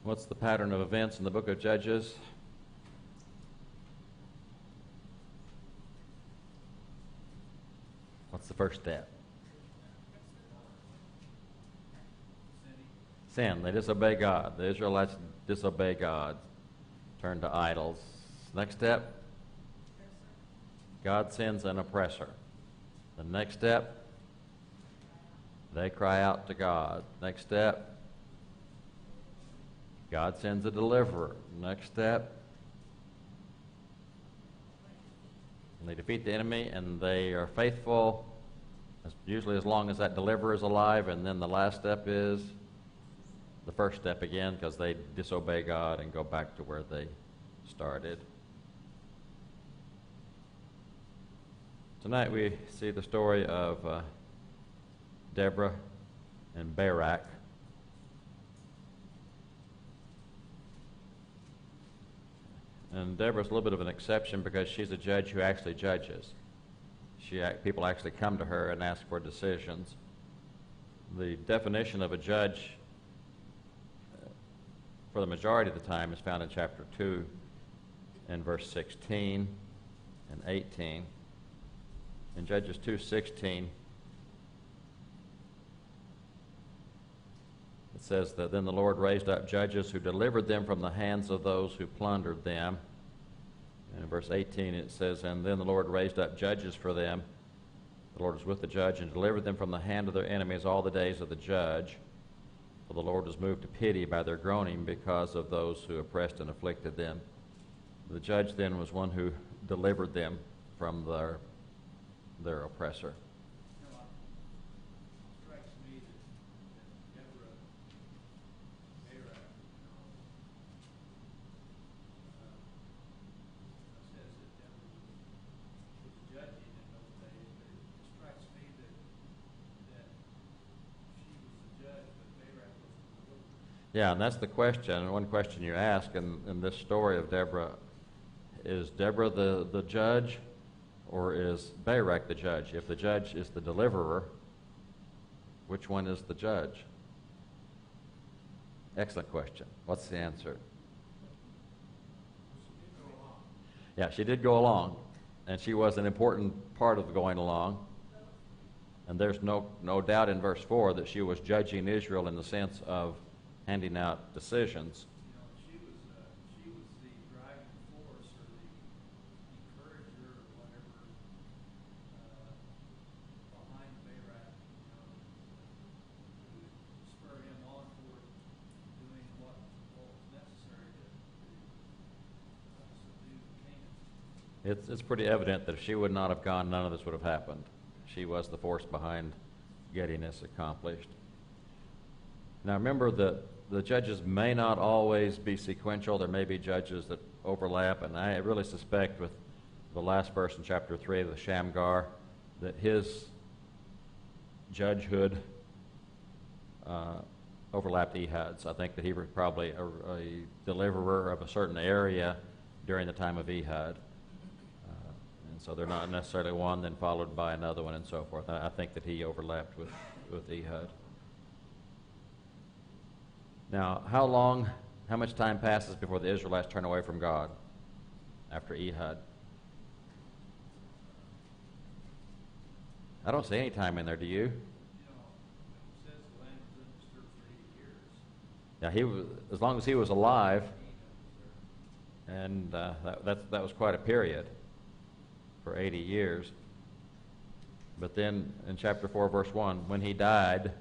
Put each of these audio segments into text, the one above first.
What's the pattern of events in the book of Judges? What's the first step? Sin. They disobey God. The Israelites disobey God, turn to idols. Next step? God sends an oppressor. The next step? They cry out to God. Next step? God sends a deliverer. Next step? They defeat the enemy, and they are faithful, usually as long as that deliverer is alive, and then the last step is the first step again, because they disobey God and go back to where they started. Tonight we see the story of Deborah and Barak. And Deborah's a little bit of an exception because she's a judge who actually judges. People actually come to her and ask for decisions. The definition of a judge for the majority of the time is found in chapter 2 and verse 16 and 18. In Judges 2:16, it says that then the Lord raised up judges who delivered them from the hands of those who plundered them. And in verse 18 it says, and then the Lord raised up judges for them. The Lord was with the judge and delivered them from the hand of their enemies all the days of the judge. For the Lord was moved to pity by their groaning because of those who oppressed and afflicted them. The judge then was one who delivered them from their oppressor. Yeah, and that's the question. One question you ask in this story of Deborah, is Deborah the judge, or is Barak the judge? If the judge is the deliverer, which one is the judge? Excellent question. What's the answer? Yeah, she did go along, and she was an important part of going along. And there's no doubt in verse 4 that she was judging Israel in the sense of handing out decisions. She was the driving force or the encourager or whatever behind Barak, to spur him on toward doing what was necessary to subdue Canaan. It's pretty evident that if she would not have gone, none of this would have happened. She was the force behind getting this accomplished. Now remember that the judges may not always be sequential. There may be judges that overlap, and I really suspect with the last verse in chapter 3, the Shamgar, that his judgehood overlapped Ehud's. I think that he was probably a deliverer of a certain area during the time of Ehud. And so they're not necessarily one then followed by another one and so forth. I think that he overlapped with Ehud. Now, how much time passes before the Israelites turn away from God after Ehud? I don't see any time in there, do you? It says the land was undisturbed for 80 years. Yeah, as long as he was alive, and that was quite a period for 80 years. But then in chapter 4, verse 1, when he died,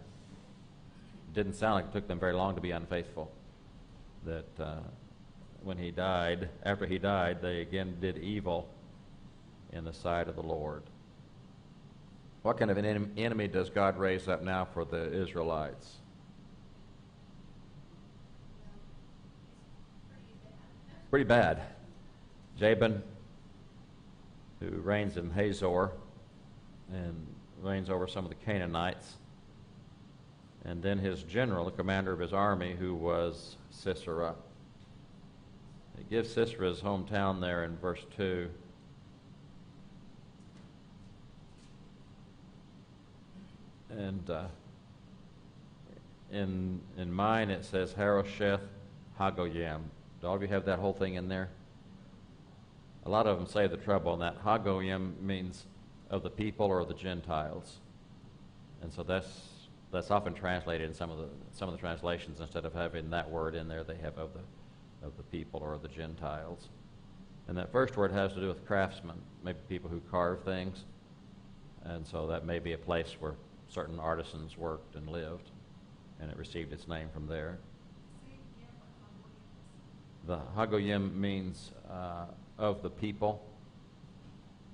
it didn't sound like it took them very long to be unfaithful. That when he died, after he died, they again did evil in the sight of the Lord. What kind of an enemy does God raise up now for the Israelites? Pretty bad. Jabin, who reigns in Hazor and reigns over some of the Canaanites. And then his general, the commander of his army, who was Sisera. He gives Sisera his hometown there in verse 2. And in mine it says Harosheth Hagoyim. Do all of you have that whole thing in there? A lot of them say the trouble on that. Hagoyim means of the people or the Gentiles. And so that's often translated in some of the translations. Instead of having that word in there, they have of the people or the Gentiles. And that first word has to do with craftsmen, maybe people who carve things. And so that may be a place where certain artisans worked and lived, and it received its name from there. The Hagoyim means of the people,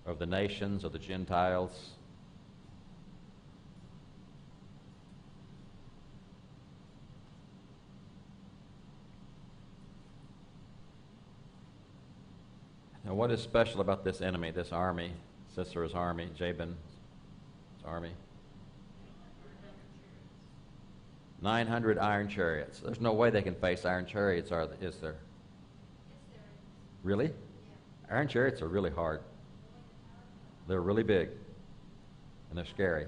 of the nations, of the Gentiles. Now, what is special about this enemy, this army, Sisera's army, Jabin's army? 900 iron chariots. There's no way they can face iron chariots, is there? Really? Iron chariots are really hard. They're really big, and they're scary.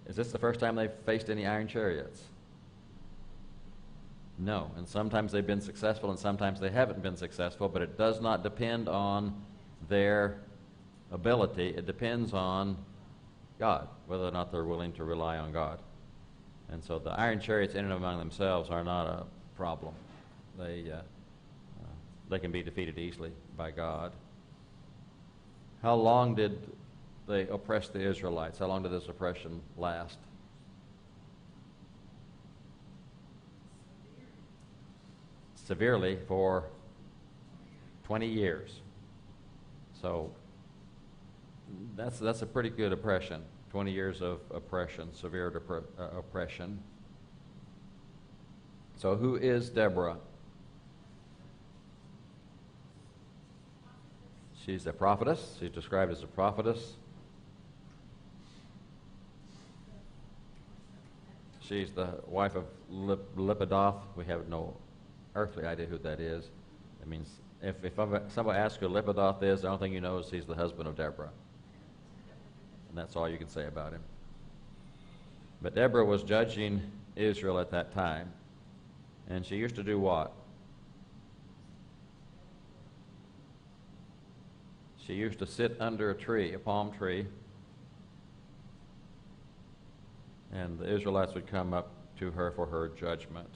Is this the first time they've faced any iron chariots? No, and sometimes they've been successful and sometimes they haven't been successful, but it does not depend on their ability. It depends on God, whether or not they're willing to rely on God. And so the iron chariots in and among themselves are not a problem. They can be defeated easily by God. How long did they oppress the Israelites? How long did this oppression last? Severely for 20 years. So that's a pretty good oppression. 20 years of oppression, severe oppression. So who is Deborah? She's a prophetess. She's described as a prophetess. She's the wife of Lipidoth. We have no earthly idea who that is. It means if somebody asks who Lipidoth is, the only thing you know is he's the husband of Deborah. And that's all you can say about him. But Deborah was judging Israel at that time. And she used to do what? She used to sit under a tree, a palm tree, and the Israelites would come up to her for her judgment.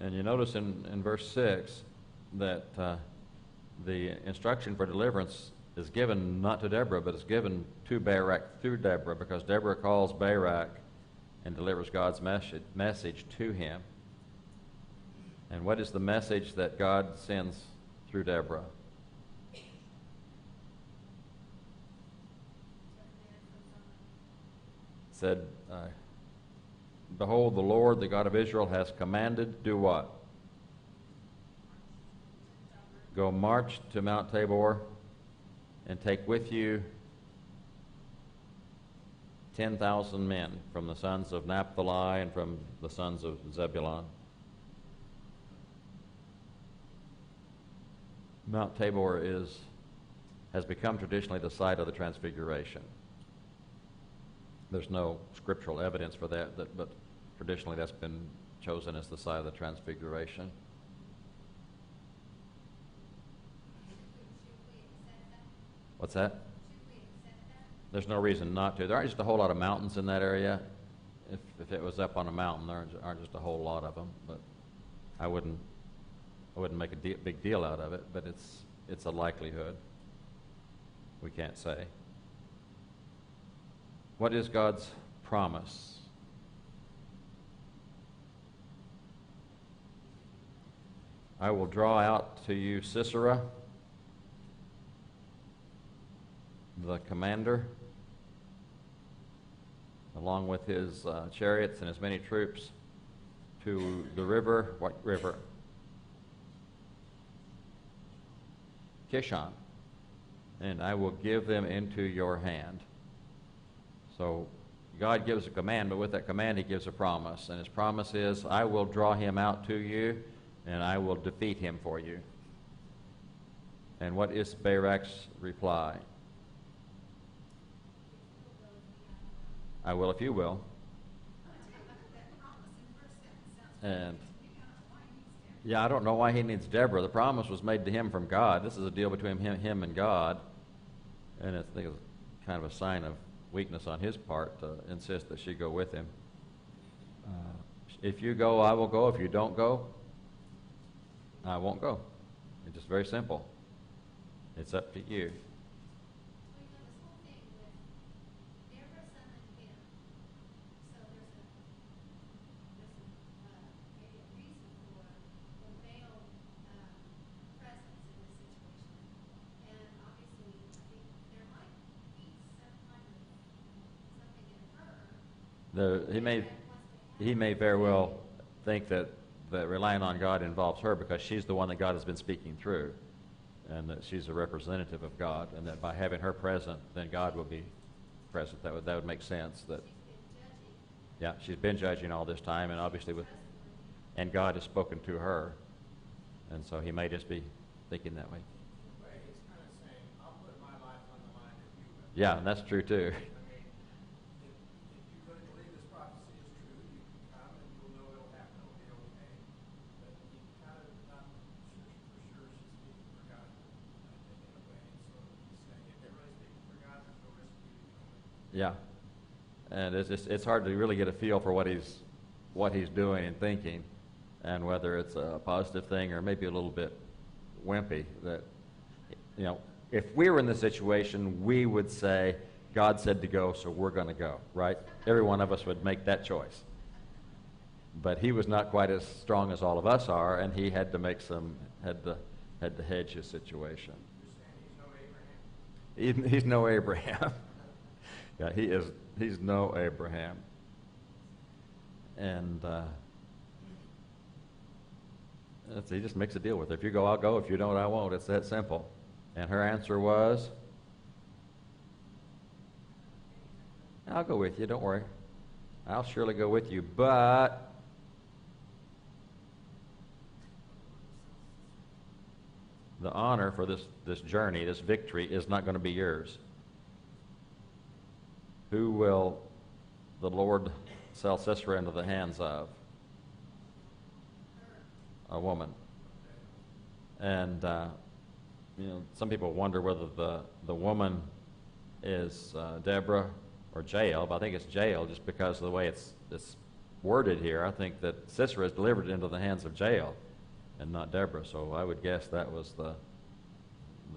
And you notice in verse 6 that the instruction for deliverance is given not to Deborah, but is given to Barak through Deborah, because Deborah calls Barak and delivers God's message to him. And what is the message that God sends through Deborah? Said, behold, the Lord, the God of Israel, has commanded, do what? Go march to Mount Tabor and take with you 10,000 men from the sons of Naphtali and from the sons of Zebulun. Mount Tabor has become traditionally the site of the Transfiguration. There's no scriptural evidence for that, but traditionally that's been chosen as the site of the Transfiguration. What's that? There's no reason not to. There aren't just a whole lot of mountains in that area. If it was up on a mountain, there aren't just a whole lot of them. But I wouldn't make a big deal out of it. But it's a likelihood. We can't say. What is God's promise? I will draw out to you Sisera, the commander, along with his chariots and his many troops, to the river. What river? Kishon. And I will give them into your hand. So God gives a command, but with that command he gives a promise. And his promise is, I will draw him out to you, and I will defeat him for you. And what is Barak's reply? I will if you will. And yeah, I don't know why he needs Deborah. The promise was made to him from God. This is a deal between him and God. And I think it's kind of a sign of weakness on his part to insist that she go with him. If you go, I will go. If you don't go, I won't go. It's just very simple. It's up to you. He may very well think that relying on God involves her because she's the one that God has been speaking through, and that she's a representative of God, and that by having her present, then God will be present. That would make sense. That yeah, she's been judging all this time, and obviously and God has spoken to her, and so he may just be thinking that way. Well, he's kind of saying, I'll put my life on the line if you will. Yeah, and that's true too. Yeah, and it's hard to really get a feel for what he's doing and thinking, and whether it's a positive thing or maybe a little bit wimpy. That, you know, if we were in this situation, we would say, God said to go, so we're going to go, right? Every one of us would make that choice. But he was not quite as strong as all of us are, and he had to make had to hedge his situation. He's no Abraham. Yeah, he's no Abraham. And he just makes a deal with her. If you go, I'll go. If you don't, I won't. It's that simple. And her answer was, I'll go with you, don't worry. I'll surely go with you, but the honor for this journey, this victory, is not going to be yours. Who will the Lord sell Sisera into the hands of? A woman. And some people wonder whether the woman is Deborah or Jael, but I think it's Jael just because of the way it's worded here. I think that Sisera is delivered into the hands of Jael and not Deborah, so I would guess that was the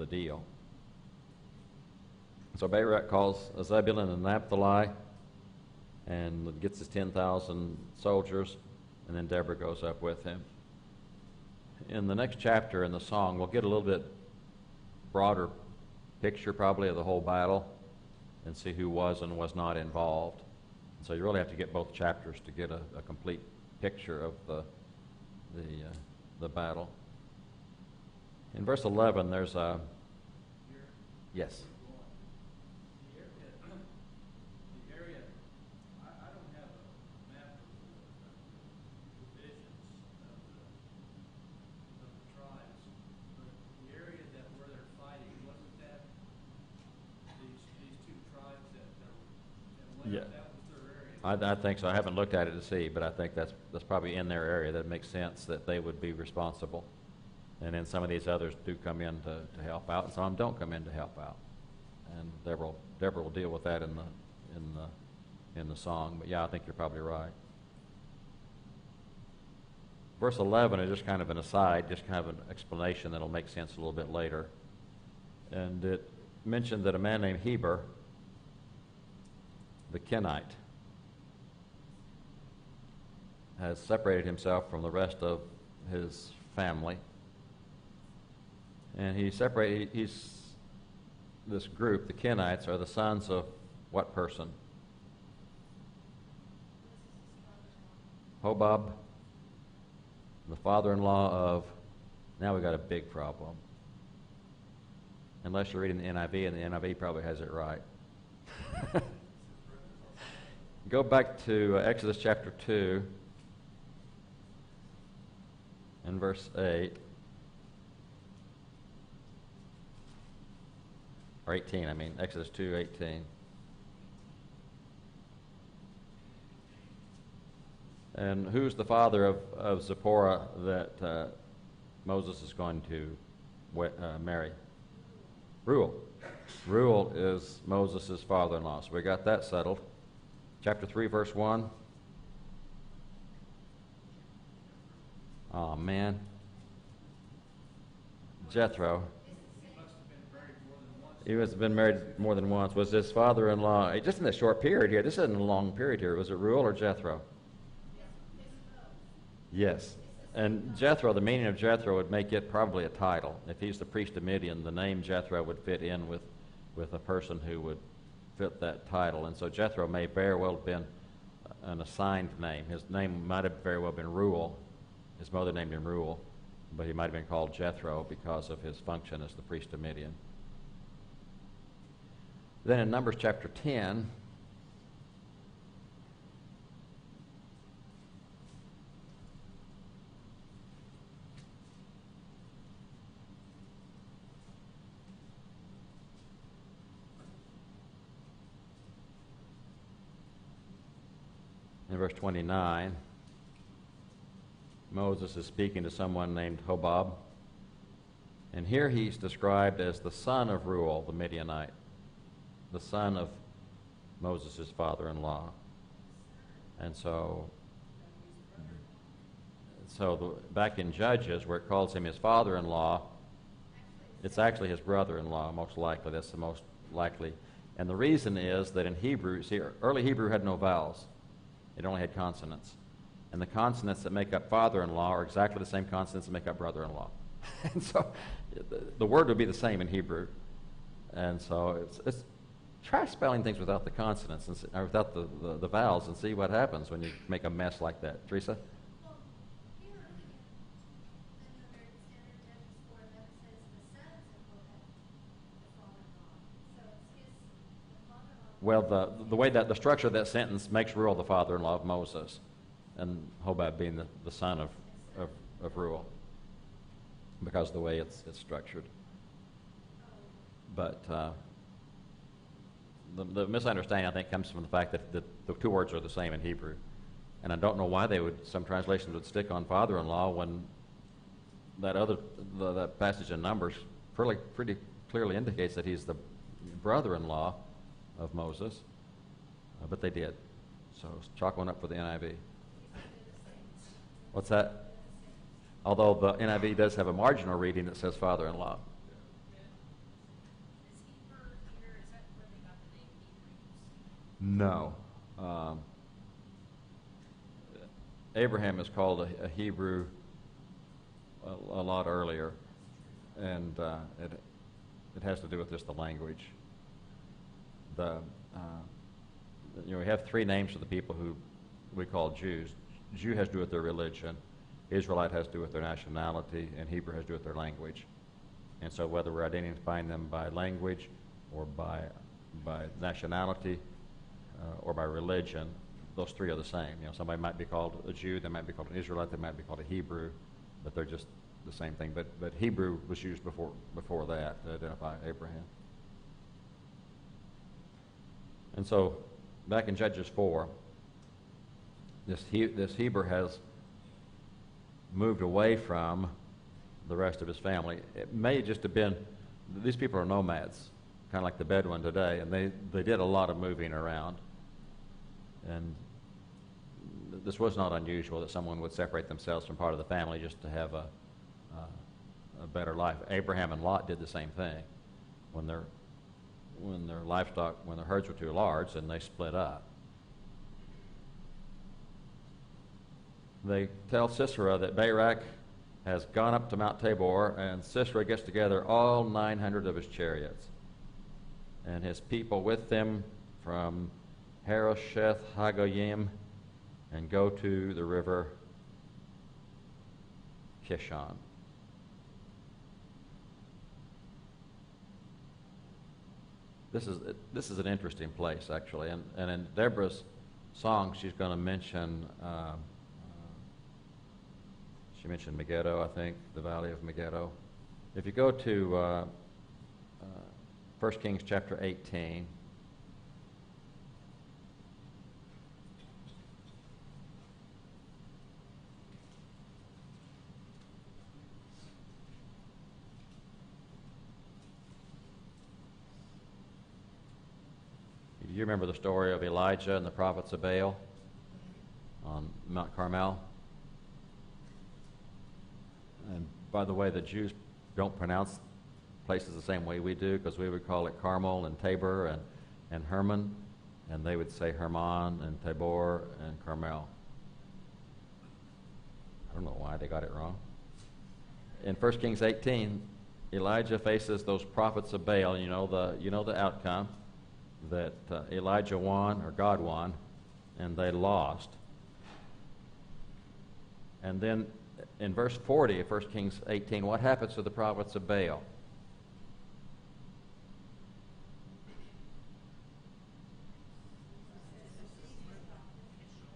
deal. So Barak calls Zebulun and Naphtali and gets his 10,000 soldiers, and then Deborah goes up with him. In the next chapter in the song, we'll get a little bit broader picture probably of the whole battle and see who was and was not involved. And so you really have to get both chapters to get a complete picture of the battle. In verse 11, there's a... Yes. Yeah, I think so. I haven't looked at it to see, but I think that's probably in their area. That makes sense that they would be responsible. And then some of these others do come in to help out, and some of them don't come in to help out. And Deborah will deal with that in the song. But yeah, I think you're probably right. Verse 11 is just kind of an aside, just kind of an explanation that'll make sense a little bit later. And it mentioned that a man named Heber, the Kenite, has separated himself from the rest of his family. And he's this group, the Kenites, are the sons of what person? Hobab, the father-in-law of, now we've got a big problem. Unless you're reading the NIV, and the NIV probably has it right. Go back to Exodus chapter 2 and verse 8. Or 18, Exodus 2:18. And who's the father of Zipporah that Moses is going to marry? Reuel. Reuel is Moses' father-in-law. So we got that settled. Chapter 3, verse 1. Oh, man. Jethro. He must have been married more than once. Was his father-in-law, just in this short period here, this isn't a long period here, was it Reuel or Jethro? Yes. And Jethro, the meaning of Jethro would make it probably a title. If he's the priest of Midian, the name Jethro would fit in with a person who would fit that title. And so Jethro may very well have been an assigned name. His name might have very well been Reuel. His mother named him Reuel, but he might have been called Jethro because of his function as the priest of Midian. Then in Numbers chapter 10, in verse 29, Moses is speaking to someone named Hobab. And here he's described as the son of Reuel, the Midianite, the son of Moses' father-in-law. And back in Judges, where it calls him his father-in-law, it's actually his brother-in-law, most likely. That's the most likely. And the reason is that in Hebrew, see, early Hebrew had no vowels. It only had consonants. And the consonants that make up father-in-law are exactly the same consonants that make up brother-in-law. And so the word would be the same in Hebrew. And so it's try spelling things without the consonants, or without the vowels, and see what happens when you make a mess like that. Teresa? Well, here again, the New American Standard Judges 4:11 says the sons of Hobab, the father-in-law. So it's the father-in-law. Well, the way that the structure of that sentence makes Reuel the father-in-law of Moses, and Hobab being the son of Reuel, because of the way it's structured. But the misunderstanding, I think, comes from the fact that the two words are the same in Hebrew. And I don't know why some translations would stick on father-in-law when that passage in Numbers pretty clearly indicates that he's the brother-in-law of Moses. But they did. So chalk one up for the NIV. What's that? Although the NIV does have a marginal reading that says father-in-law. Is Hebrew here, is that where they got the name Hebrews? No. Abraham is called a Hebrew a lot earlier, and it has to do with just the language. We have three names for the people who we call Jews. Jew has to do with their religion, Israelite has to do with their nationality, and Hebrew has to do with their language. And so whether we're identifying them by language or by nationality or by religion, those three are the same. Somebody might be called a Jew, they might be called an Israelite, they might be called a Hebrew, but they're just the same thing. But Hebrew was used before that to identify Abraham. And so back in Judges 4, this Hebrew has moved away from the rest of his family. It may just have been, these people are nomads, kind of like the Bedouin today, and they did a lot of moving around. And this was not unusual that someone would separate themselves from part of the family just to have a better life. Abraham and Lot did the same thing. When their herds were too large, then they split up. They tell Sisera that Barak has gone up to Mount Tabor, and Sisera gets together all 900 of his chariots and his people with them from Harosheth Hagoyim, and go to the river Kishon. This is an interesting place, actually, and in Deborah's song, she's going to mention. She mentioned Megiddo, I think, the Valley of Megiddo. If you go to 1 Kings chapter 18, You remember the story of Elijah and the prophets of Baal on Mount Carmel? And by the way, the Jews don't pronounce places the same way we do, because we would call it Carmel and Tabor and Hermon, and they would say Hermon and Tabor and Carmel. I don't know why they got it wrong. In 1 Kings 18, Elijah faces those prophets of Baal. You know the outcome, that Elijah won, or God won, and they lost. And then in verse 40 of 1 Kings 18, what happens to the prophets of Baal?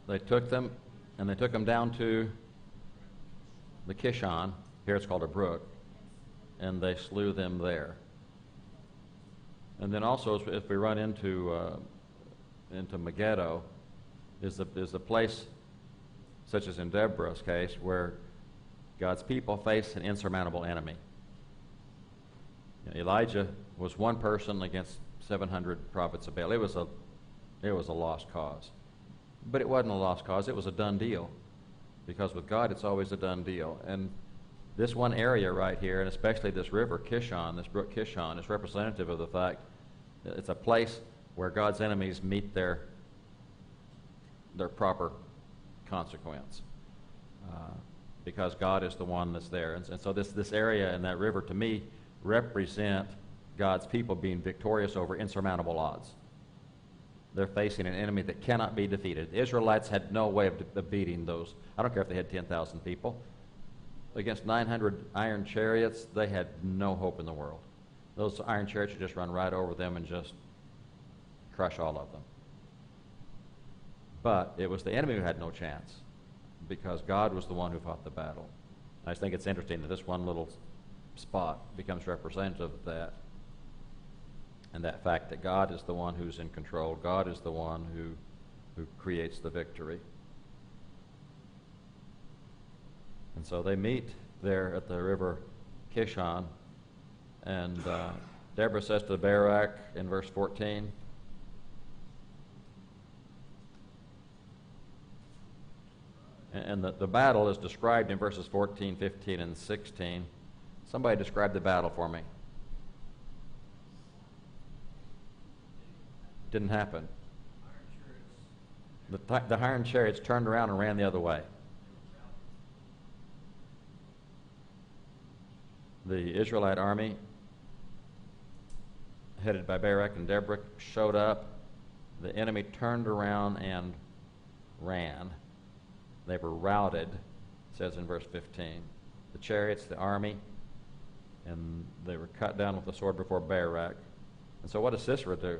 They took them, and they took them down to the Kishon. Here it's called a brook, and they slew them there. And then also, if we run into Megiddo, is a place, such as in Deborah's case, where God's people face an insurmountable enemy. Elijah was one person against 700 prophets of Baal. It was a lost cause. But it wasn't a lost cause. It was a done deal. Because with God, it's always a done deal. And this one area right here, and especially this river Kishon, this brook Kishon, is representative of the fact that it's a place where God's enemies meet their proper consequence. Because God is the one that's there. And so this area and that river, to me, represent God's people being victorious over insurmountable odds. They're facing an enemy that cannot be defeated. The Israelites had no way of beating those. I don't care if they had 10,000 people. Against 900 iron chariots, they had no hope in the world. Those iron chariots would just run right over them and just crush all of them. But it was the enemy who had no chance, because God was the one who fought the battle. I just think it's interesting that this one little spot becomes representative of that. And that fact that God is the one who's in control. God is the one who creates the victory. And so they meet there at the river Kishon. And Deborah says to Barak in verse 14, and the battle is described in verses 14, 15, and 16. Somebody describe the battle for me. Didn't happen. The iron chariots turned around and ran the other way. The Israelite army, headed by Barak and Deborah, showed up. The enemy turned around and ran. They were routed, it says in verse 15. The chariots, the army, and they were cut down with the sword before Barak. And so what does Sisera do?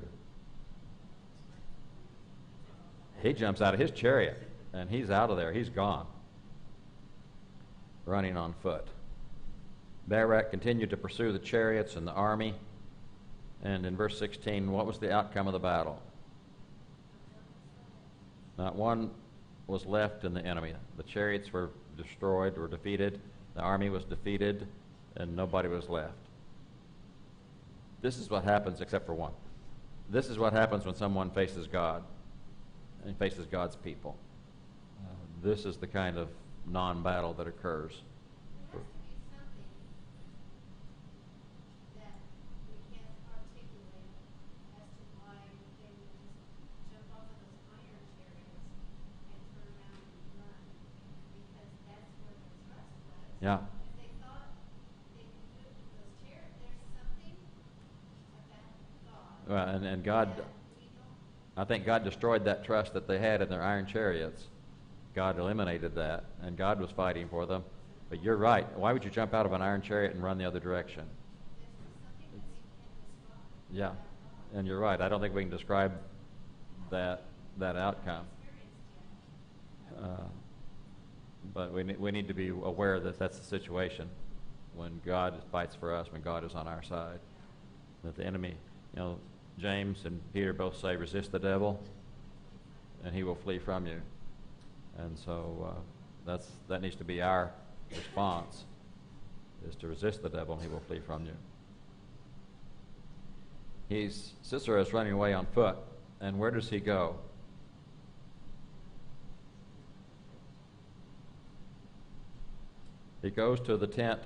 He jumps out of his chariot, and he's out of there. He's gone, running on foot. Barak continued to pursue the chariots and the army. And in verse 16, what was the outcome of the battle? Not one was left in the enemy. The chariots were destroyed, were defeated. The army was defeated, and nobody was left. This is what happens, except for one. This is what happens when someone faces God and faces God's people. This is the kind of non-battle that occurs. There has to be something that we can't articulate as to why they would just jump off of those iron chariots and turn around and run, because that's where their trust was. Yeah. If they thought they could do it with those chariots, there's something about God Well, and God, that we don't. I think God destroyed that trust that they had in their iron chariots. God eliminated that, and God was fighting for them. But you're right. Why would you jump out of an iron chariot and run the other direction? Yeah, and you're right. I don't think we can describe that outcome. But we need to be aware that that's the situation when God fights for us, when God is on our side. That the enemy, James and Peter both say, resist the devil, and he will flee from you. And so that needs to be our response, is to resist the devil, and he will flee from you. Sisera is running away on foot. And where does he go? He goes to the tent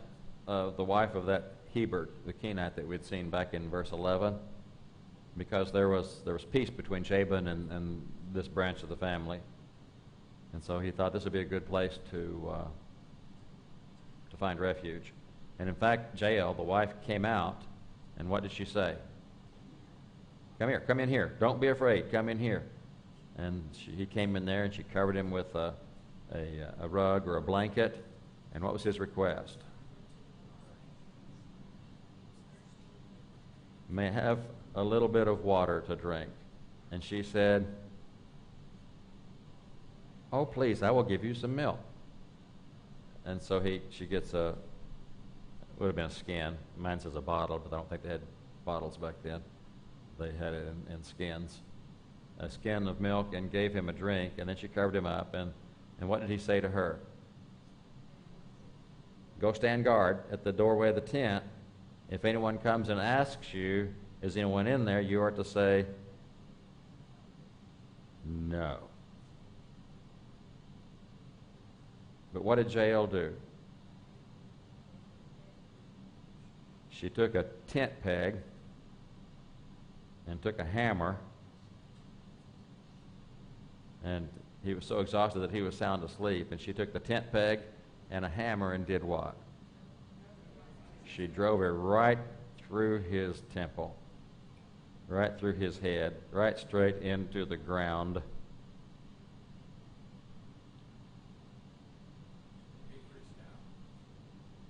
of the wife of that Hebert, the Kenite that we'd seen back in verse 11, because there was peace between Jabin and this branch of the family. And so he thought this would be a good place to find refuge. And in fact, Jael, the wife, came out, and what did she say? Come here, come in here. Don't be afraid, come in here. And he came in there, and she covered him with a rug or a blanket. And what was his request? May I have a little bit of water to drink? And she said, oh, please, I will give you some milk. And so she gets would have been a skin. Mine says a bottle, but I don't think they had bottles back then. They had it in skins. A skin of milk, and gave him a drink, and then she covered him up. And what did he say to her? Go stand guard at the doorway of the tent. If anyone comes and asks you, is anyone in there, you are to say, no. But what did Jael do? She took a tent peg and took a hammer, and he was so exhausted that he was sound asleep, and she took the tent peg and a hammer and did what? She drove it right through his temple, right through his head, right straight into the ground.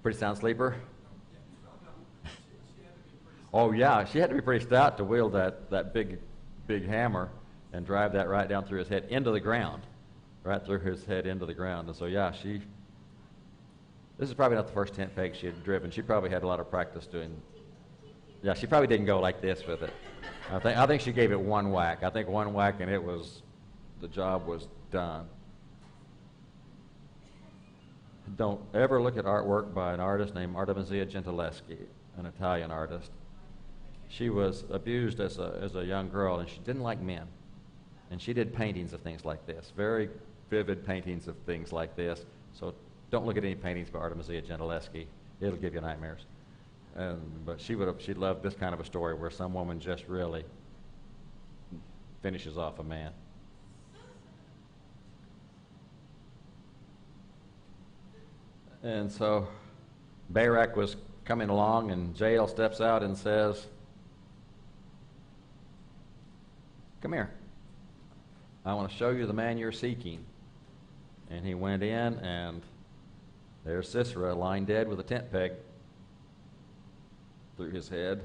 Pretty sound sleeper? Oh yeah, she had to be pretty stout to wield that big hammer and drive that right down through his head into the ground, right through his head into the ground. And so yeah, this is probably not the first tent peg she had driven. She probably had a lot of practice doing. Yeah, she probably didn't go like this with it. I think she gave it one whack. I think one whack, and the job was done. Don't ever look at artwork by an artist named Artemisia Gentileschi, an Italian artist. She was abused as a young girl, and she didn't like men. And she did paintings of things like this, very vivid paintings of things like this. So don't look at any paintings by Artemisia Gentileschi. It'll give you nightmares. But she loved this kind of a story where some woman just really finishes off a man. And so Barak was coming along, and Jael steps out and says, come here. I want to show you the man you're seeking. And he went in, and there's Sisera lying dead with a tent peg through his head.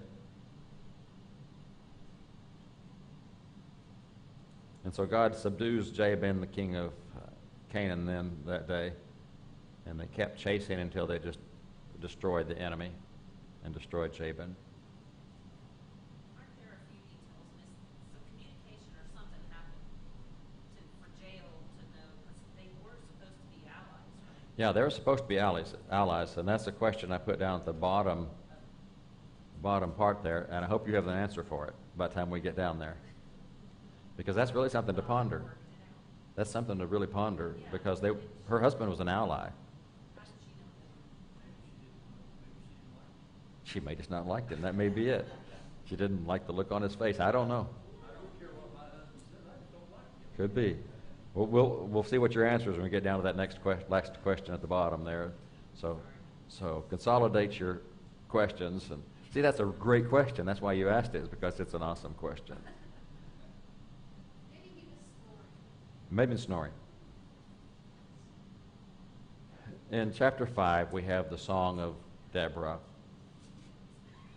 And so God subdues Jabin, the king of Canaan, then that day. And they kept chasing until they just destroyed the enemy and destroyed Jabin. Aren't there a few details missing? Some communication or something happened for Jael to know, because they were supposed to be allies, right? Yeah, they were supposed to be allies, and that's the question I put down at the bottom part there, and I hope you have an answer for it by the time we get down there. Because that's really something to ponder. That's something to really ponder, because her husband was an ally. She may just not like him. That may be it. She didn't like the look on his face. I don't know. Could be. We'll see what your answer is when we get down to that last question at the bottom there. So consolidate your questions. And see, that's a great question. That's why you asked it, is because it's an awesome question. Maybe he was snoring. Maybe snoring. In chapter 5, we have the Song of Deborah.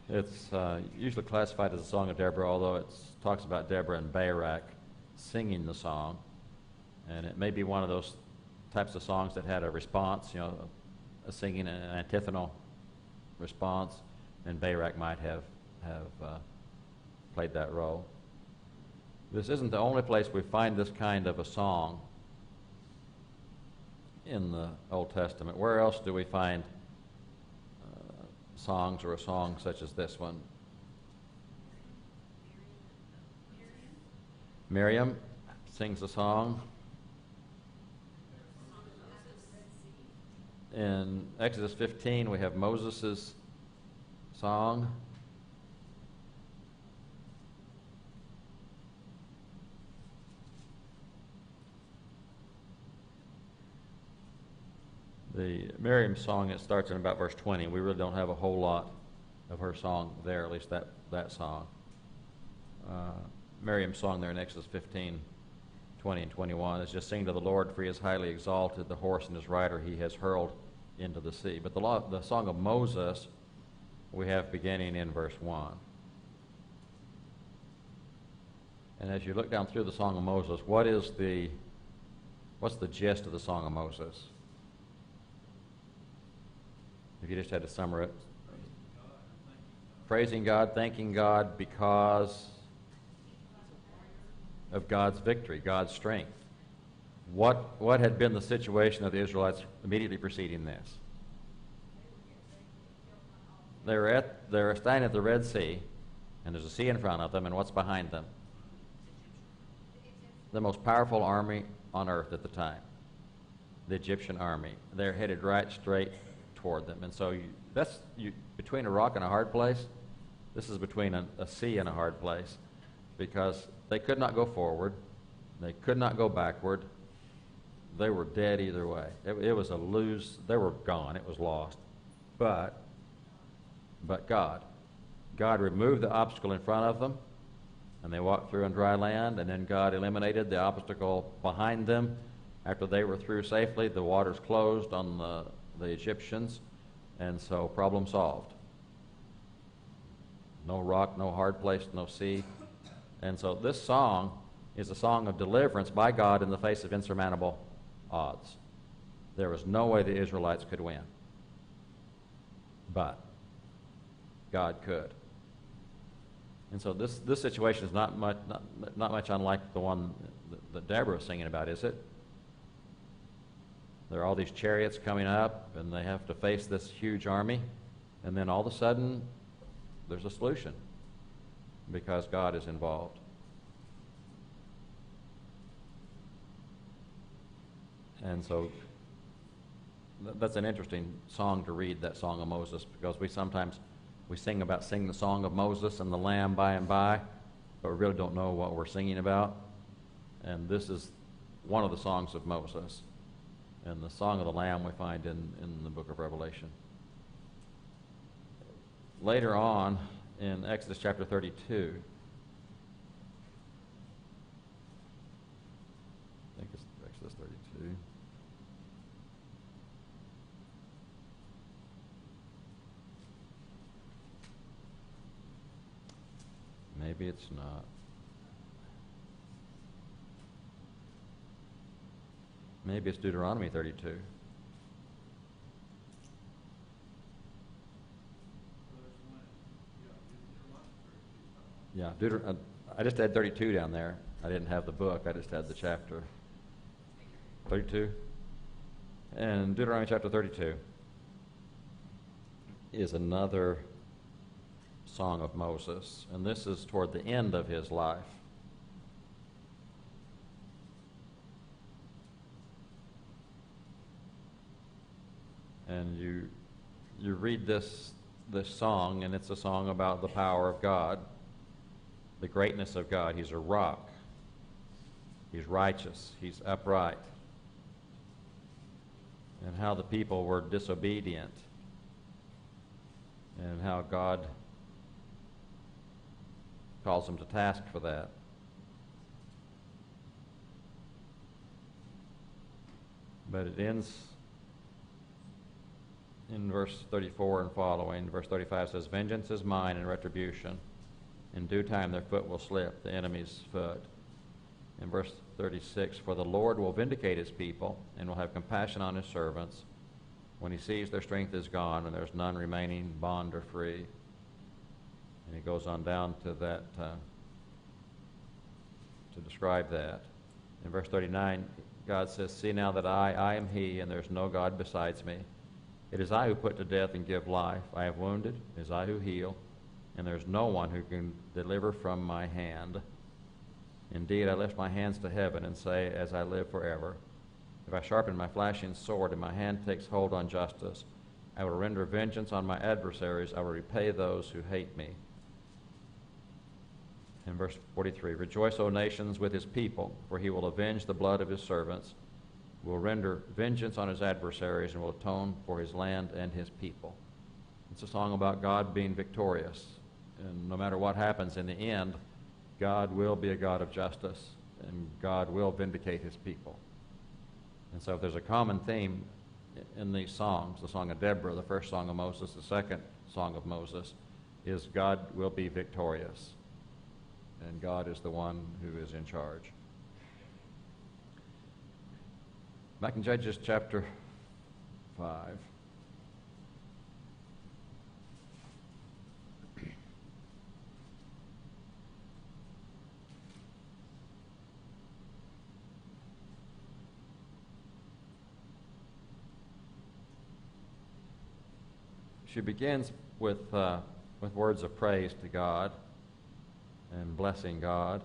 It's usually classified as a Song of Deborah, although it talks about Deborah and Barak singing the song. And it may be one of those types of songs that had a response, a singing an antiphonal response, and Barak might have played that role. This isn't the only place we find this kind of a song in the Old Testament. Where else do we find songs or a song such as this one? Miriam sings a song. In Exodus 15, we have Moses' song. The Miriam song, it starts in about verse 20. We really don't have a whole lot of her song there, at least that song. Miriam's song there in Exodus 15, 20 and 21 is just sing to the Lord, for he is highly exalted, the horse and his rider he has hurled into the sea. But the song of Moses we have beginning in verse 1. And as you look down through the song of Moses, what's the gist of the song of Moses? If you just had to summarize it. Praising God, thanking God because of God's victory, God's strength. What had been the situation of the Israelites immediately preceding this? They were standing at the Red Sea, and there's a sea in front of them, and what's behind them? The most powerful army on earth at the time, the Egyptian army. They're headed right straight toward them, and so between a rock and a hard place. This is between a sea and a hard place, because they could not go forward, they could not go backward. They were dead either way. It was a lose. They were gone. It was lost. But God removed the obstacle in front of them, and they walked through on dry land, and then God eliminated the obstacle behind them. After they were through safely, the waters closed on the Egyptians, and so problem solved. No rock, no hard place, no sea. And so this song is a song of deliverance by God in the face of insurmountable odds. There was no way the Israelites could win. But God could. And so this situation is not much unlike the one that Deborah is singing about, is it? There are all these chariots coming up, and they have to face this huge army, and then all of a sudden there's a solution because God is involved. And so that's an interesting song to read, that song of Moses, because we sometimes sing the song of Moses and the Lamb by and by, but we really don't know what we're singing about. And this is one of the songs of Moses. And the song of the Lamb we find in the book of Revelation. Later on in Exodus chapter 32, I think it's Exodus 32. Maybe it's not. Maybe it's Deuteronomy 32. Yeah, I just had 32 down there. I didn't have the book. I just had the chapter. 32. And Deuteronomy chapter 32 is another song of Moses. And this is toward the end of his life. And you read this song, and it's a song about the power of God, the greatness of God. He's a rock. He's righteous. He's upright. And how the people were disobedient, and how God calls them to task for that. But it ends in verse 34 and following. Verse 35 says, "Vengeance is mine and retribution. In due time their foot will slip, the enemy's foot." In verse 36, "For the Lord will vindicate his people and will have compassion on his servants when he sees their strength is gone and there's none remaining, bond or free." And he goes on down to that, to describe that. In verse 39, God says, "See now that I am he, and there's no God besides me. It is I who put to death and give life. I have wounded, it is I who heal, and there's no one who can deliver from my hand." Indeed, I lift my hands to heaven and say, as I live forever, if I sharpen my flashing sword and my hand takes hold on justice, I will render vengeance on my adversaries. I will repay those who hate me. In verse 43, rejoice, O nations, with his people, for he will avenge the blood of his servants, will render vengeance on his adversaries, and will atone for his land and his people. It's a song about God being victorious. And no matter what happens in the end, God will be a God of justice, and God will vindicate his people. And so if there's a common theme in these songs, the Song of Deborah, the first Song of Moses, the second Song of Moses, is God will be victorious. And God is the one who is in charge. Back in Judges chapter 5. She begins with words of praise to God and blessing God.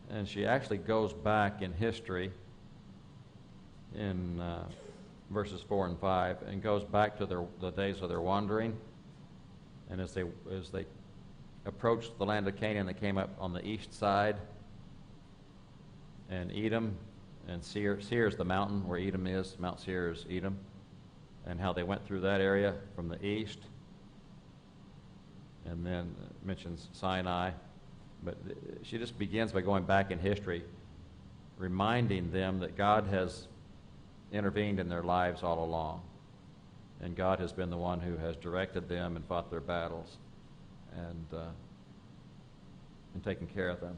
And she actually goes back in history in verses 4 and 5 and goes back to the days of their wandering. And as they approached the land of Canaan, they came up on the east side, and Edom and Seir. Seir is the mountain where Edom is. Mount Seir is Edom. And how they went through that area from the east. And then mentions Sinai. But she just begins by going back in history, reminding them that God has intervened in their lives all along. And God has been the one who has directed them and fought their battles and taken care of them.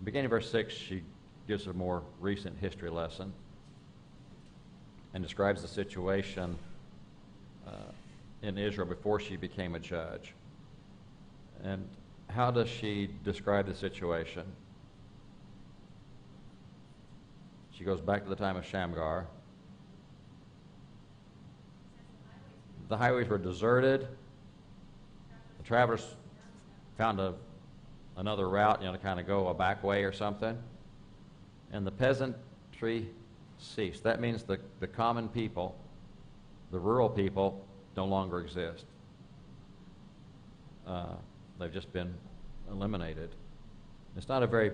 Beginning of verse 6, she gives a more recent history lesson and describes the situation in Israel before she became a judge. And how does she describe the situation? She goes back to the time of Shamgar. The highways were deserted. The travelers found another route, to kind of go a back way or something. And the peasantry ceased. That means the common people, the rural people, no longer exist. They've just been eliminated. It's not a very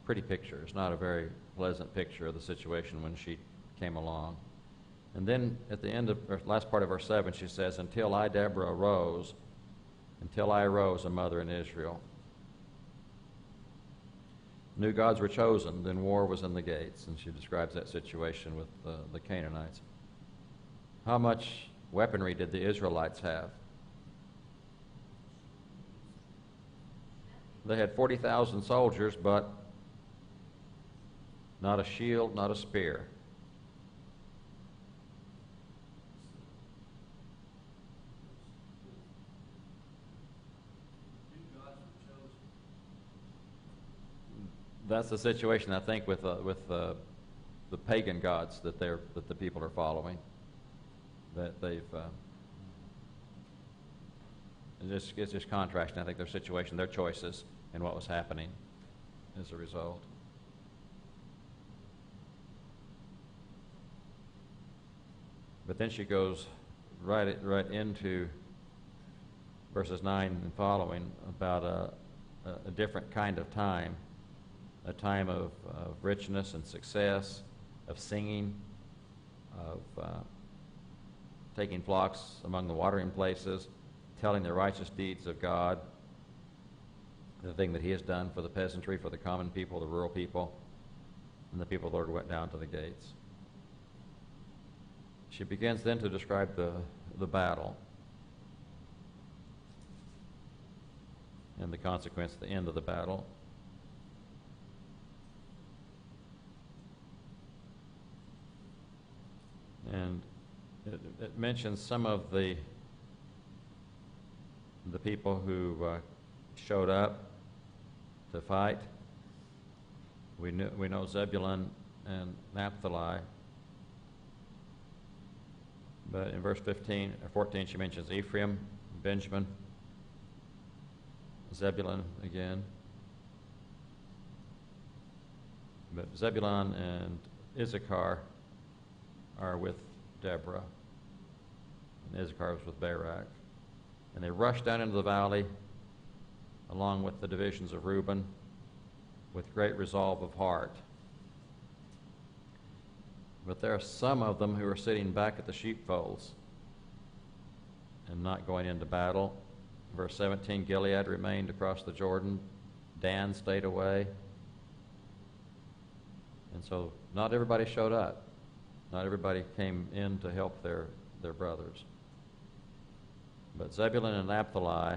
pretty picture. It's not a very pleasant picture of the situation when she came along. And then at the end of or last part of verse 7, she says, until I, Deborah, arose, until I arose a mother in Israel. New gods were chosen, then war was in the gates. And she describes that situation with the Canaanites. How much weaponry did the Israelites have? They had 40,000 soldiers, but not a shield, not a spear. That's the situation, I think, with the pagan gods that the people are following. That they've it's just contrasting, I think, their situation, their choices, and what was happening as a result. But then she goes right into verses 9 and following about a different kind of time, a time of richness and success, of singing, of taking flocks among the watering places, telling the righteous deeds of God, the thing that he has done for the peasantry, for the common people, the rural people, and the people the Lord went down to the gates. She begins then to describe the battle and the consequence, the end of the battle. And it mentions some of the people who showed up to fight. We know Zebulun and Naphtali. But in verse 15 or 14, she mentions Ephraim, Benjamin, Zebulun again. But Zebulun and Issachar are with Deborah, and Issachar was with Barak. And they rushed down into the valley along with the divisions of Reuben with great resolve of heart. But there are some of them who are sitting back at the sheepfolds and not going into battle. Verse 17, Gilead remained across the Jordan. Dan stayed away. And so not everybody showed up. Not everybody came in to help their brothers. But Zebulun and Naphtali,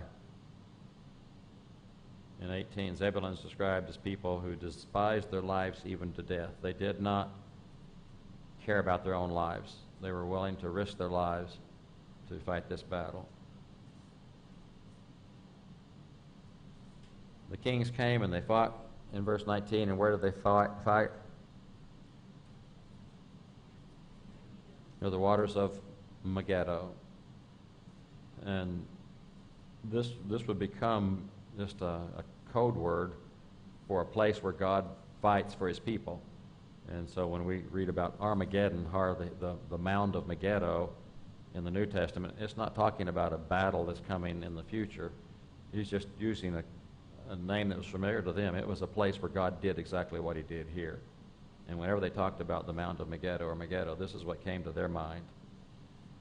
in 18, Zebulun is described as people who despised their lives even to death. They did not care about their own lives. They were willing to risk their lives to fight this battle. The kings came and they fought in verse 19, and where did they fight? Near the waters of Megiddo. And this would become just a code word for a place where God fights for his people. And so when we read about Armageddon, the mound of Megiddo in the New Testament, it's not talking about a battle that's coming in the future. He's just using a name that was familiar to them. It was a place where God did exactly what he did here. And whenever they talked about the mound of Megiddo or Megiddo, this is what came to their mind.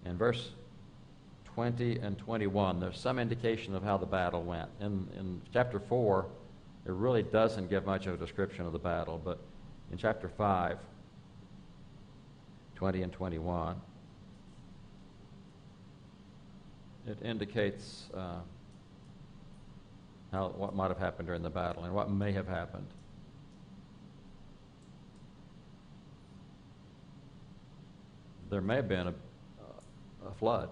In verse 20 and 21, there's some indication of how the battle went. In chapter 4, it really doesn't give much of a description of the battle, but in chapter 5, 20 and 21, it indicates what might have happened during the battle and what may have happened. There may have been a flood.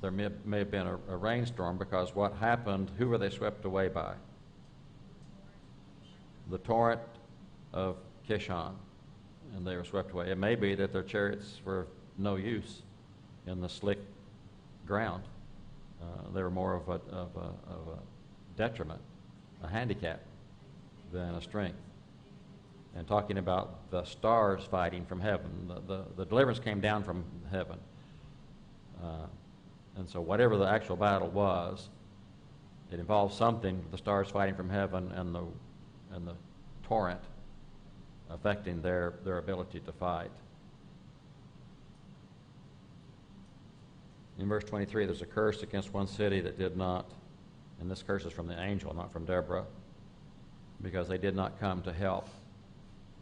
There may have been a rainstorm, because what happened, who were they swept away by? The torrent of Kishon, and they were swept away. It may be that their chariots were no use in the slick ground. They were more of a detriment, a handicap, than a strength. And talking about the stars fighting from heaven, the deliverance came down from heaven. And so whatever the actual battle was, it involved something, the stars fighting from heaven and the torrent affecting their ability to fight. In verse 23, there's a curse against one city that did not, and this curse is from the angel, not from Deborah, because they did not come to help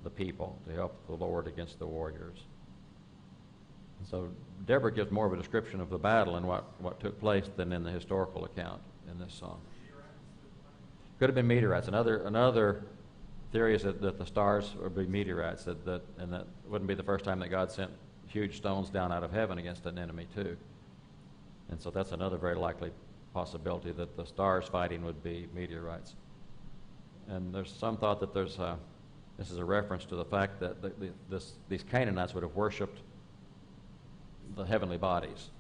the people, to help the Lord against the warriors. And so Deborah gives more of a description of the battle and what took place than in the historical account in this song. Could have been meteorites. Another theory is that the stars would be meteorites, and that wouldn't be the first time that God sent huge stones down out of heaven against an enemy too. And so that's another very likely possibility, that the stars fighting would be meteorites. And there's some thought that this is a reference to the fact that these Canaanites would have worshipped the heavenly bodies.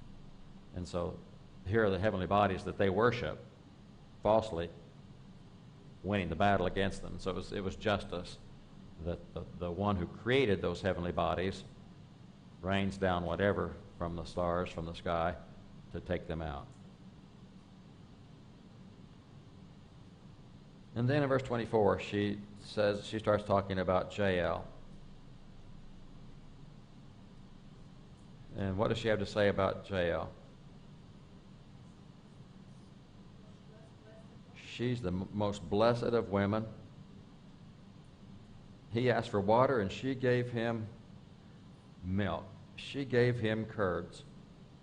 And so here are the heavenly bodies that they worship falsely, winning the battle against them. So it was justice that the one who created those heavenly bodies rains down whatever from the stars, from the sky, to take them out. And then in verse 24, she starts talking about Jael. And what does she have to say about Jael? She's the most blessed of women. He asked for water, and she gave him milk. She gave him curds.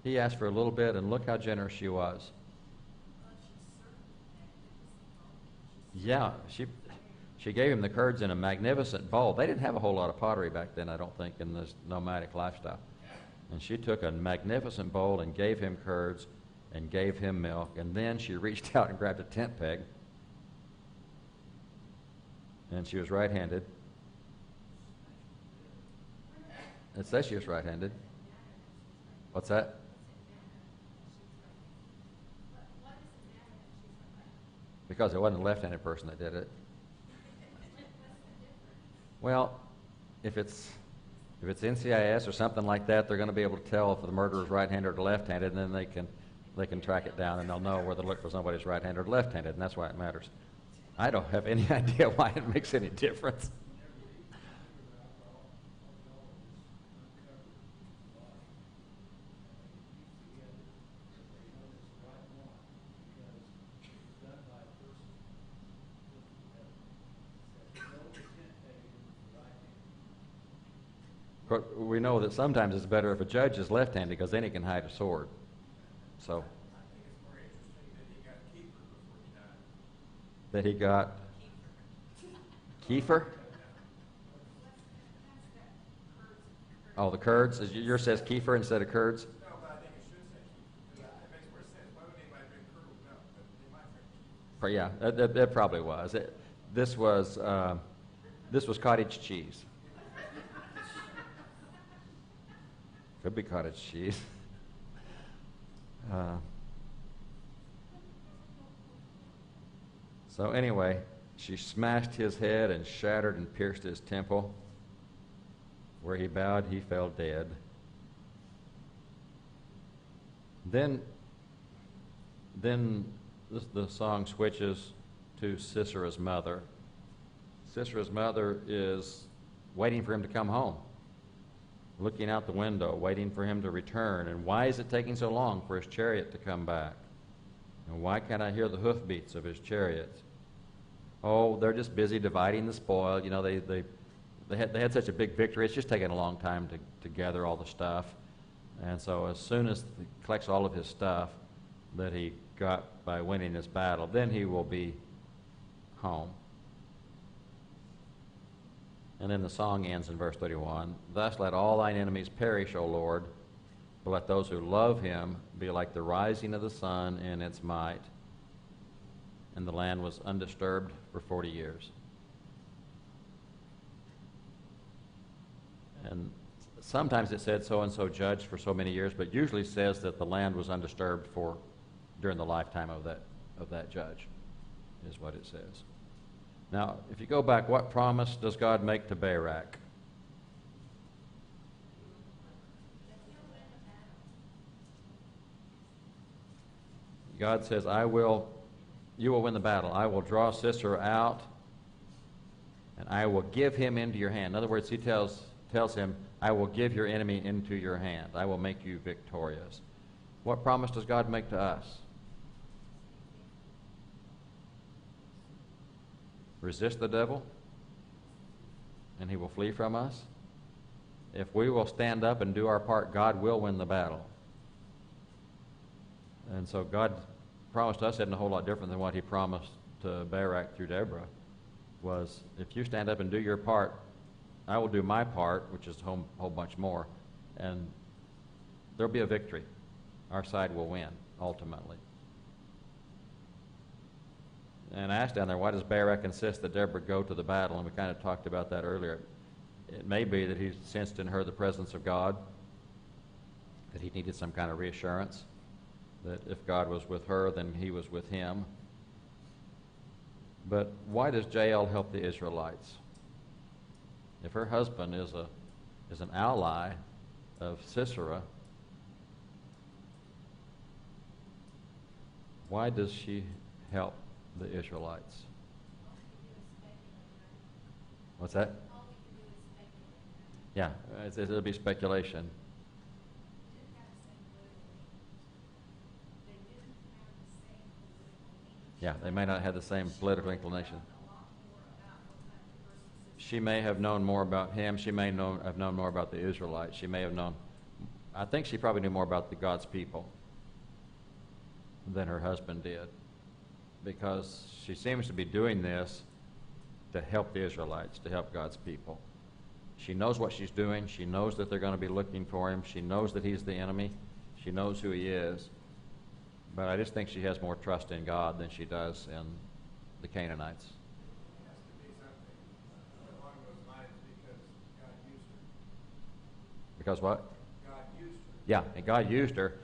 He asked for a little bit, and look how generous she was. Yeah, she gave him the curds in a magnificent bowl. They didn't have a whole lot of pottery back then, I don't think, in this nomadic lifestyle. And she took a magnificent bowl and gave him curds and gave him milk. And then she reached out and grabbed a tent peg. And she was right-handed. It says she was right-handed. What's that? Because it wasn't a left-handed person that did it. Well, if it's NCIS or something like that, they're going to be able to tell if the murderer is right-handed or left-handed, and then they can track it down, and they'll know where to look for somebody's right-handed or left-handed, and that's why it matters. I don't have any idea why it makes any difference. But we know that sometimes it's better if a judge is left-handed because then he can hide a sword. So. I think it's more interesting that he got Kiefer before he died. That he got Kiefer? Oh, the Kurds? Yours says Kiefer instead of Kurds? No, but I think it should say Kiefer, because it makes more sense. Why would anybody drink curdled milk? But they might drink Kiefer. Yeah, that probably was. This was cottage cheese. Could be cottage cheese. So anyway, she smashed his head and shattered and pierced his temple. Where he bowed, he fell dead. Then the song switches to Sisera's mother. Sisera's mother is waiting for him to come home, looking out the window, waiting for him to return. And why is it taking so long for his chariot to come back? And why can't I hear the hoofbeats of his chariot? Oh, they're just busy dividing the spoil. You know, they had such a big victory. It's just taking a long time to gather all the stuff. And so as soon as he collects all of his stuff that he got by winning this battle, then he will be home. And then the song ends in verse 31. Thus let all thine enemies perish, O Lord, but let those who love him be like the rising of the sun in its might. And the land was undisturbed for 40 years. And sometimes it said so-and-so judged for so many years, but usually says that the land was undisturbed during the lifetime of that judge, is what it says. Now, if you go back, what promise does God make to Barak? God says, you will win the battle. I will draw Sisera out, and I will give him into your hand. In other words, he tells him, I will give your enemy into your hand. I will make you victorious. What promise does God make to us? Resist the devil, and he will flee from us. If we will stand up and do our part, God will win the battle. And so God promised us isn't a whole lot different than what he promised to Barak through Deborah, was if you stand up and do your part, I will do my part, which is a whole bunch more, and there'll be a victory. Our side will win, ultimately. And I asked down there, why does Barak insist that Deborah go to the battle? And we kind of talked about that earlier. It may be that he sensed in her the presence of God, that he needed some kind of reassurance, that if God was with her, then he was with him. But why does Jael help the Israelites? If her husband is an ally of Sisera, why does she help the Israelites? What's that? All we can do is speculate. Yeah, it'll be speculation. Yeah, they may not have the same political inclination. She may have known more about him. She may have known more about the Israelites. She may have known, I think she probably knew more about the God's people than her husband did, because she seems to be doing this to help the Israelites, to help God's people. She knows what she's doing. She knows that they're going to be looking for him. She knows that he's the enemy. She knows who he is. But I just think she has more trust in God than she does in the Canaanites. It has to be something along those lines because God used her. Because what? God used her. Yeah, and God used her. And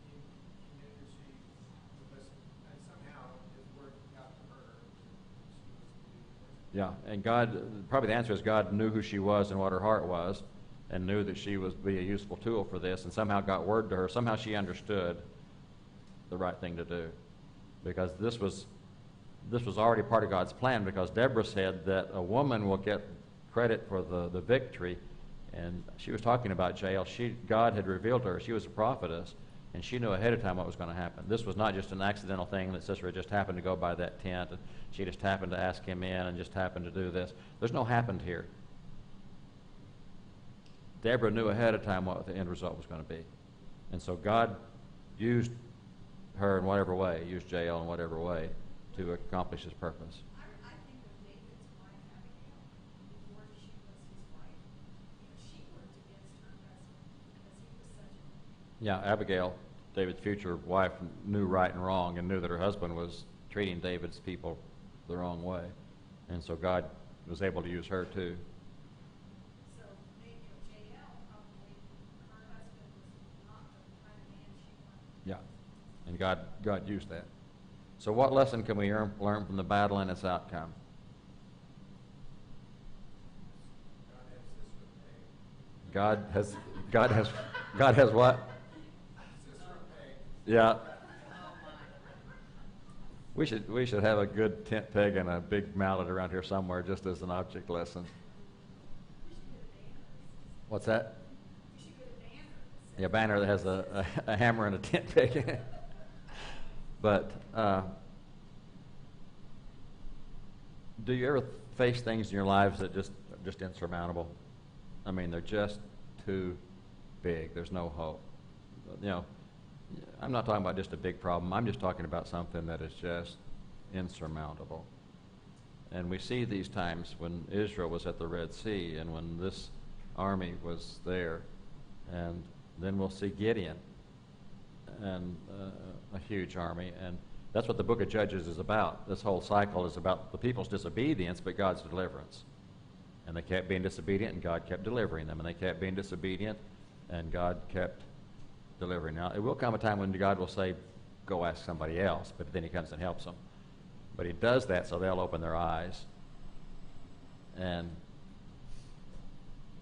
he knew that she would listen. And somehow his word got to her. She was to do this. Yeah, and God, probably the answer is God knew who she was and what her heart was, and knew that she would be a useful tool for this, and somehow got word to her. Somehow she understood the right thing to do, because this was already part of God's plan, because Deborah said that a woman will get credit for the victory, and she was talking about Jael. God had revealed to her, she was a prophetess, and she knew ahead of time what was going to happen. This was not just an accidental thing that Sisera just happened to go by that tent, and she just happened to ask him in and just happened to do this. There's no happened here. Deborah knew ahead of time what the end result was going to be. And so God used her in whatever way, used Jael in whatever way to accomplish his purpose. I think of David's wife Abigail before she was his wife. She worked against her husband because he was such a... Yeah, Abigail, David's future wife, knew right and wrong and knew that her husband was treating David's people the wrong way. And so God was able to use her too. So maybe Jael probably, her husband was not the kind of man she wanted. Yeah, and God used that. So what lesson can we learn from the battle and its outcome? God has what? Yeah. We should have a good tent peg and a big mallet around here somewhere, just as an object lesson. What's that? Yeah, a banner that has a hammer and a tent peg in it. But do you ever face things in your lives that are just insurmountable? I mean, they're just too big. There's no hope. You know, I'm not talking about just a big problem. I'm just talking about something that is just insurmountable. And we see these times when Israel was at the Red Sea and when this army was there. And then we'll see Gideon and a huge army. And that's what the book of Judges is about. This whole cycle is about the people's disobedience, but God's deliverance. And they kept being disobedient, and God kept delivering them. And they kept being disobedient, and God kept delivering. Now, it will come a time when God will say, go ask somebody else, but then he comes and helps them. But he does that so they'll open their eyes and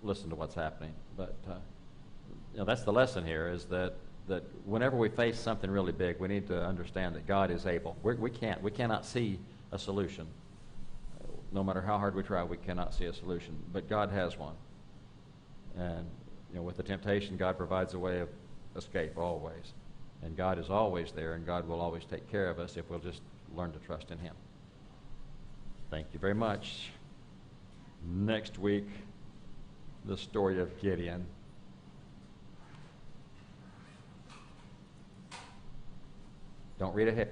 listen to what's happening. But that's the lesson here, is that whenever we face something really big, we need to understand that God is able. We cannot see a solution. No matter how hard we try, we cannot see a solution. But God has one. And with the temptation, God provides a way of escape always. And God is always there, and God will always take care of us if we'll just learn to trust in him. Thank you very much. Next week, the story of Gideon. Don't read ahead.